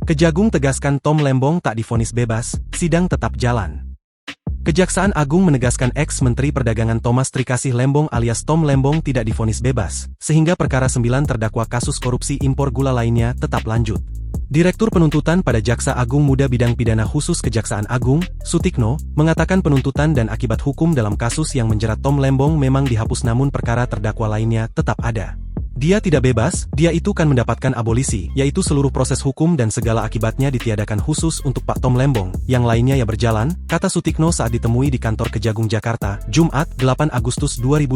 Kejagung tegaskan Tom Lembong tak divonis bebas, sidang tetap jalan. Kejaksaan Agung menegaskan ex-Menteri Perdagangan Thomas Trikasih Lembong alias Tom Lembong tidak divonis bebas, sehingga perkara 9 terdakwa kasus korupsi impor gula lainnya tetap lanjut. Direktur Penuntutan pada Jaksa Agung Muda Bidang Pidana Khusus Kejaksaan Agung, Sutikno, mengatakan penuntutan dan akibat hukum dalam kasus yang menjerat Tom Lembong memang dihapus namun perkara terdakwa lainnya tetap ada. Dia tidak bebas, dia itu kan mendapatkan abolisi, yaitu seluruh proses hukum dan segala akibatnya ditiadakan khusus untuk Pak Tom Lembong, yang lainnya ya berjalan, kata Sutikno saat ditemui di kantor Kejagung Jakarta, Jumat, 8 Agustus 2025.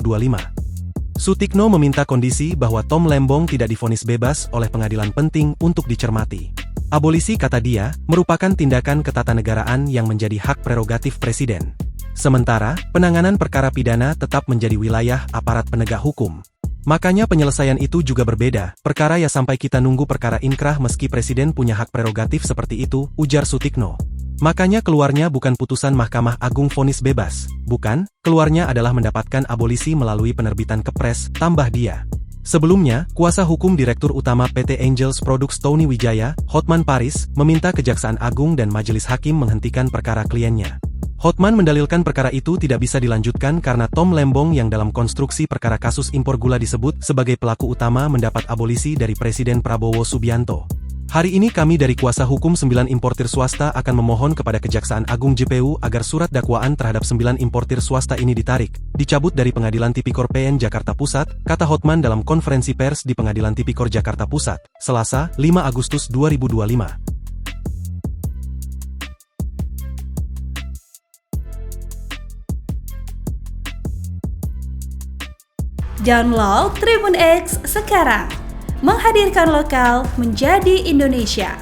Sutikno meminta kondisi bahwa Tom Lembong tidak divonis bebas oleh pengadilan penting untuk dicermati. Abolisi, kata dia, merupakan tindakan ketatanegaraan yang menjadi hak prerogatif Presiden. Sementara, penanganan perkara pidana tetap menjadi wilayah aparat penegak hukum. Makanya penyelesaian itu juga berbeda, perkara ya sampai kita nunggu perkara inkrah meski Presiden punya hak prerogatif seperti itu, ujar Sutikno. Makanya keluarnya bukan putusan Mahkamah Agung vonis bebas, bukan, keluarnya adalah mendapatkan abolisi melalui penerbitan Kepres, tambah dia. Sebelumnya, kuasa hukum Direktur Utama PT Angels Products Tony Wijaya, Hotman Paris, meminta Kejaksaan Agung dan Majelis Hakim menghentikan perkara kliennya. Hotman mendalilkan perkara itu tidak bisa dilanjutkan karena Tom Lembong yang dalam konstruksi perkara kasus impor gula disebut sebagai pelaku utama mendapat abolisi dari Presiden Prabowo Subianto. Hari ini kami dari kuasa hukum 9 importir swasta akan memohon kepada Kejaksaan Agung JPU agar surat dakwaan terhadap 9 importir swasta ini ditarik, dicabut dari Pengadilan Tipikor PN Jakarta Pusat, kata Hotman dalam konferensi pers di Pengadilan Tipikor Jakarta Pusat, Selasa, 5 Agustus 2025. Download Tribun X sekarang, menghadirkan lokal menjadi Indonesia.